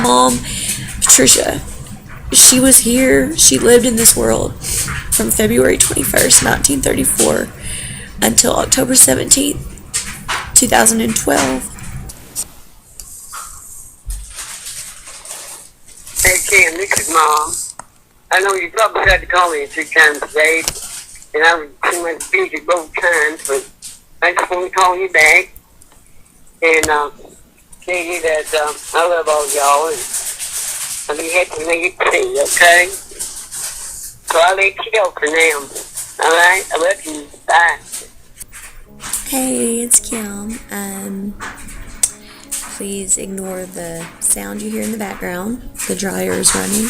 mom, Patricia, she was here. She lived in this world from February 21st, 1934 until October 17th, 2012. Hey Kim, this is Mom. I know you probably tried to call me 3 times today, and I was pretty much busy both times, but I just want to call you back and tell you that I love all y'all, and I'll be happy when I get to see you, okay? So I'll let you go for now. Alright? I love you. Bye. Hey, it's Kim. Please ignore the sound you hear in the background. The dryer is running.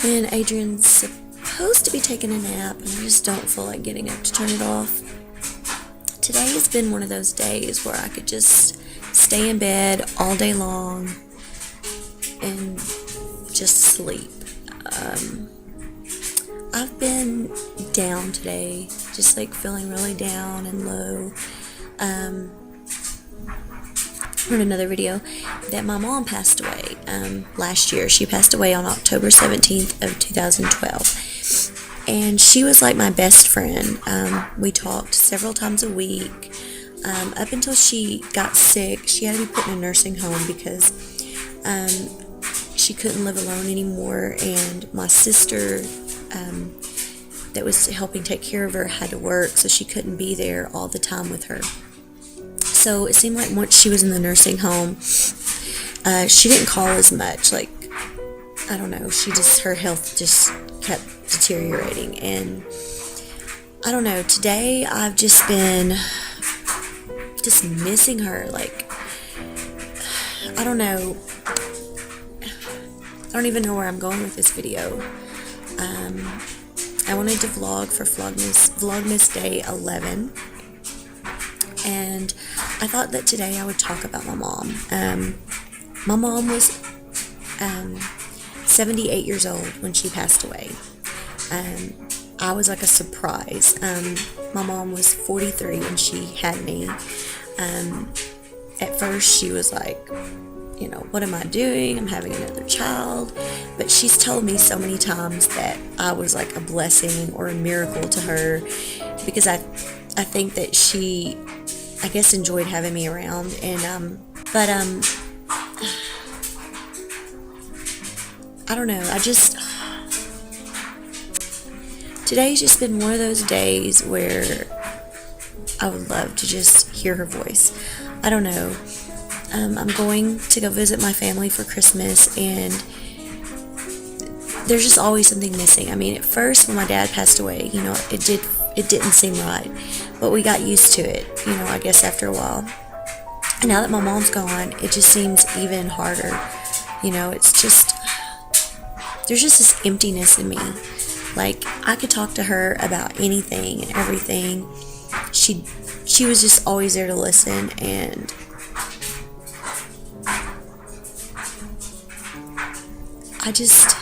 And Adrian's supposed to be taking a nap, and I just don't feel like getting up to turn it off. Today has been one of those days where I could just stay in bed all day long and just sleep. I've been down today, just like feeling really down and low. Heard another video that my mom passed away last year. She passed away on October 17th of 2012. And she was like my best friend. We talked several times a week. Up until she got sick, she had to be put in a nursing home because she couldn't live alone anymore. And my sister that was helping take care of her had to work, so she couldn't be there all the time with her. So it seemed like once she was in the nursing home, she didn't call as much. Like, I don't know, her health just kept deteriorating. And I don't know, today I've just been just missing her. Like, I don't know. I don't even know where I'm going with this video. I wanted to vlog for Vlogmas Day 11. And I thought that today I would talk about my mom. My mom was 78 years old when she passed away. I was like a surprise. My mom was 43 when she had me. At first she was like, you know, what am I doing? I'm having another child. But she's told me so many times that I was like a blessing or a miracle to her, because I think that she, I guess, enjoyed having me around. And I don't know, today's just been one of those days where I would love to just hear her voice. I don't know. I'm going to go visit my family for Christmas, and there's just always something missing. I mean, at first when my dad passed away, you know, it didn't seem right, but we got used to it, you know, I guess after a while. And now that my mom's gone, it just seems even harder. You know, it's just, there's just this emptiness in me. Like, I could talk to her about anything and everything. She was just always there to listen, and I just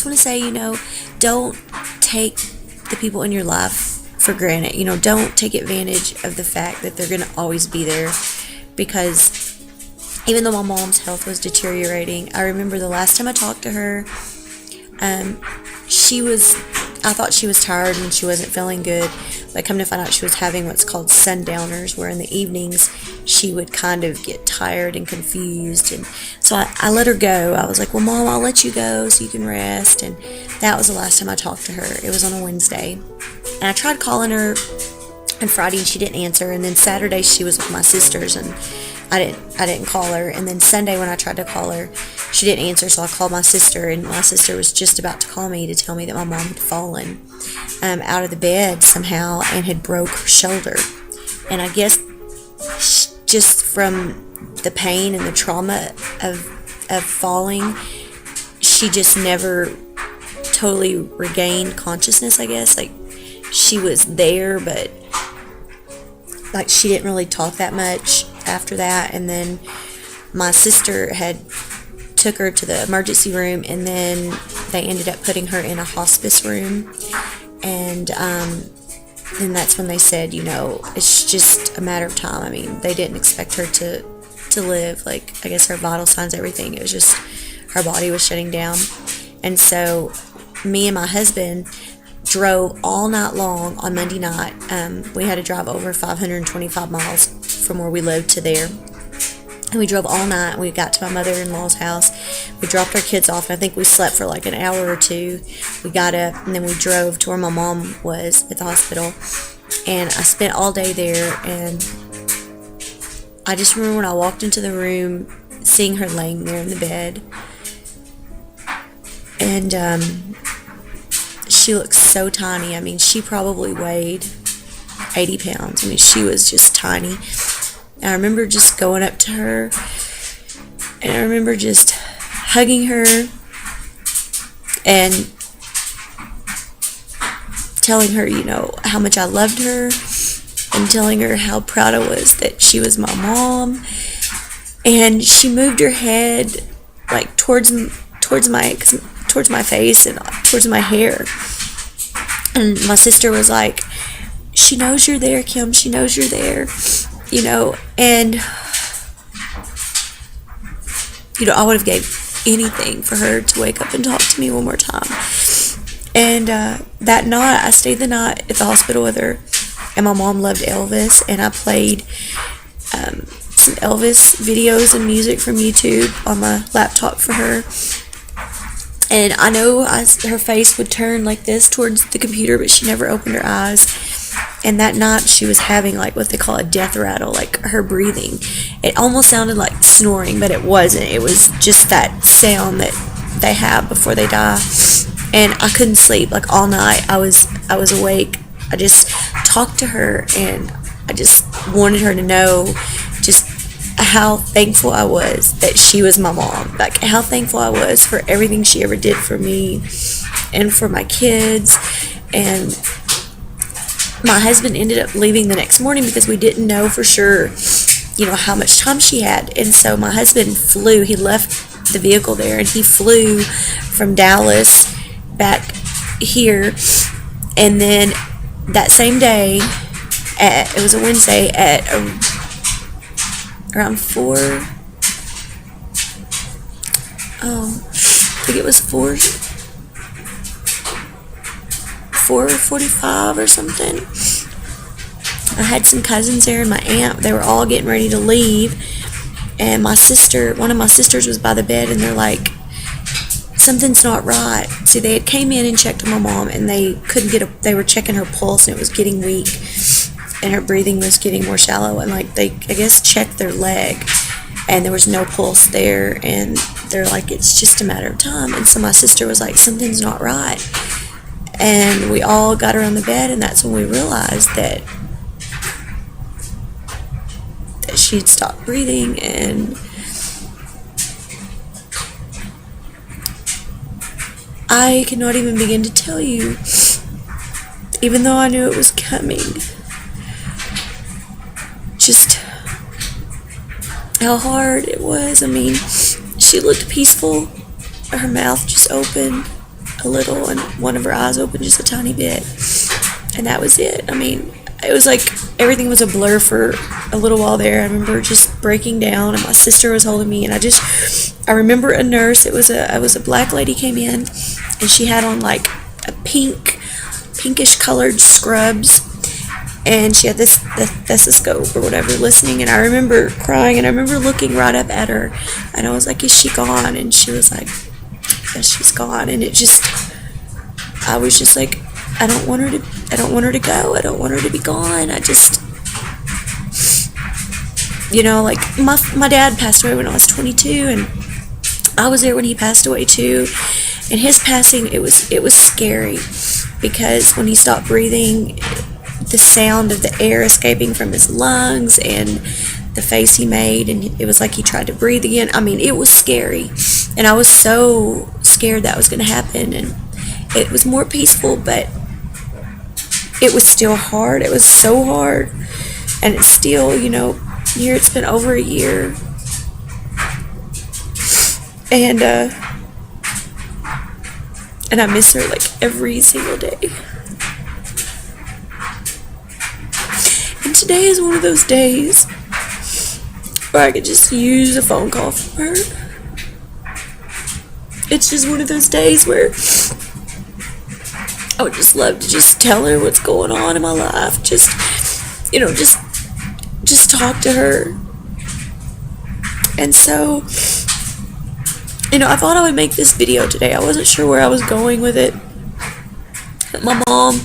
want to say, you know, don't take the people in your life for granted. You know, don't take advantage of the fact that they're going to always be there, because even though my mom's health was deteriorating, I remember the last time I talked to her, I thought she was tired and she wasn't feeling good, but come to find out she was having what's called sundowners, where in the evenings she would kind of get tired and confused. And so I let her go. I was like, well, Mom, I'll let you go so you can rest. And that was the last time I talked to her. It was on a Wednesday. And I tried calling her on Friday and she didn't answer. And then Saturday she was with my sisters and I didn't call her. And then Sunday when I tried to call her, she didn't answer, so I called my sister, and my sister was just about to call me to tell me that my mom had fallen out of the bed somehow and had broke her shoulder. And I guess just from the pain and the trauma of falling, she just never totally regained consciousness, I guess. Like, she was there, but like she didn't really talk that much after that. And then my sister had took her to the emergency room, and then they ended up putting her in a hospice room. And then that's when they said, you know, it's just a matter of time. I mean, they didn't expect her to to live. Like, I guess her vital signs, everything. It was just her body was shutting down. And so me and my husband drove all night long on Monday night. We had to drive over 525 miles from where we lived to there. And we drove all night. We got to my mother-in-law's house. We dropped our kids off, and I think we slept for like an hour or two. We got up, and then we drove to where my mom was at the hospital. And I spent all day there, and I just remember when I walked into the room, seeing her laying there in the bed. And she looked so tiny. I mean, she probably weighed 80 pounds. I mean, she was just tiny. And I remember just going up to her, and I remember just hugging her and telling her, you know, how much I loved her, and telling her how proud I was that she was my mom. And she moved her head like towards my face and towards my hair. And my sister was like, "She knows you're there, Kim. She knows you're there." You know, and you know, I would have gave anything for her to wake up and talk to me one more time. And that night, I stayed the night at the hospital with her, and my mom loved Elvis, and I played some Elvis videos and music from YouTube on my laptop for her. And I know her face would turn like this towards the computer, but she never opened her eyes. And that night she was having like what they call a death rattle, like her breathing. It almost sounded like snoring, but it wasn't. It was just that sound that they have before they die. And I couldn't sleep like all night. I was awake. I just talked to her, and I just wanted her to know just how thankful I was that she was my mom. Like how thankful I was for everything she ever did for me and for my kids. And my husband ended up leaving the next morning because we didn't know for sure, you know, how much time she had. And so my husband flew. He left the vehicle there, and he flew from Dallas back here. And then that same day, it was a Wednesday, at around 4:45 or something. I had some cousins there and my aunt. They were all getting ready to leave, and one of my sisters was by the bed, and they're like, "Something's not right." See, they had came in and checked on my mom, and they couldn't they were checking her pulse, and it was getting weak, and her breathing was getting more shallow, and like they, I guess, checked their leg, and there was no pulse there, and they're like, "It's just a matter of time." And so my sister was like, "Something's not right." And we all got her on the bed, and that's when we realized that she'd stopped breathing. And I cannot even begin to tell you, even though I knew it was coming, just how hard it was. I mean, she looked peaceful. Her mouth just opened a little, and one of her eyes opened just a tiny bit, and that was it. I mean, it was like everything was a blur for a little while there. I remember just breaking down, and my sister was holding me, and I remember a nurse. It was a black lady came in, and she had on like a pinkish colored scrubs, and she had this stethoscope or whatever listening. And I remember crying, and I remember looking right up at her, and I was like, "Is she gone?" And she was like, "Yes, she's gone." And I was just like, I don't want her to go. I don't want her to be gone. I just, you know, like my dad passed away when I was 22, and I was there when he passed away too. And his passing, it was scary, because when he stopped breathing, the sound of the air escaping from his lungs and the face he made, and it was like he tried to breathe again. I mean, it was scary, and I was so scared that was going to happen. And it was more peaceful, but it was still hard. It was so hard, and it's still, you know, here it's been over a year, and I miss her like every single day. And today is one of those days where I could just use a phone call from her. It's just one of those days where I would just love to just tell her what's going on in my life. Just talk to her. And so, I thought I would make this video today. I wasn't sure where I was going with it. But my mom,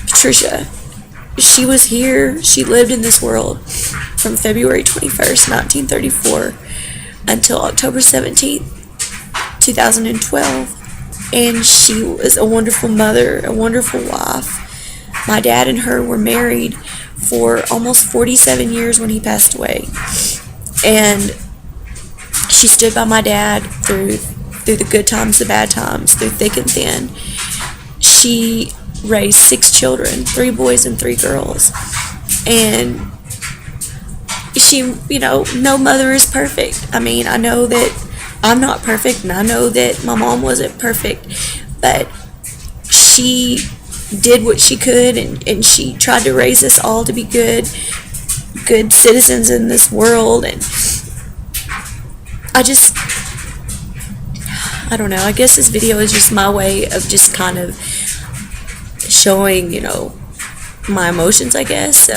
Patricia, she was here. She lived in this world from February 21st, 1934 until October 17th, 2012. And she was a wonderful mother, a wonderful wife. My dad and her were married for almost 47 years when he passed away. And she stood by my dad through the good times, the bad times, through thick and thin. She raised 6 children, 3 boys and 3 girls. And she, no mother is perfect. I mean, I know that I'm not perfect, and I know that my mom wasn't perfect, but she did what she could, and she tried to raise us all to be good citizens in this world. And I don't know, I guess this video is just my way of just kind of showing, my emotions, I guess,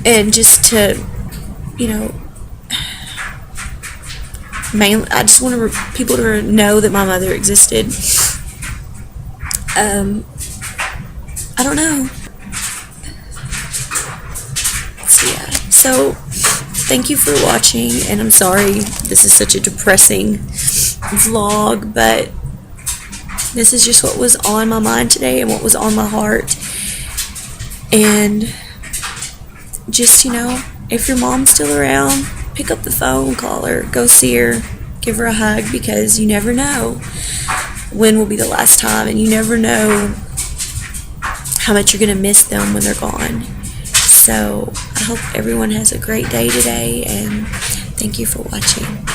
and just to, mainly, I just want people to know that my mother existed. I don't know. So thank you for watching, and I'm sorry this is such a depressing vlog, but this is just what was on my mind today and what was on my heart. And just, if your mom's still around, pick up the phone, call her, go see her, give her a hug, because you never know when will be the last time, and you never know how much you're going to miss them when they're gone. So I hope everyone has a great day today, and thank you for watching.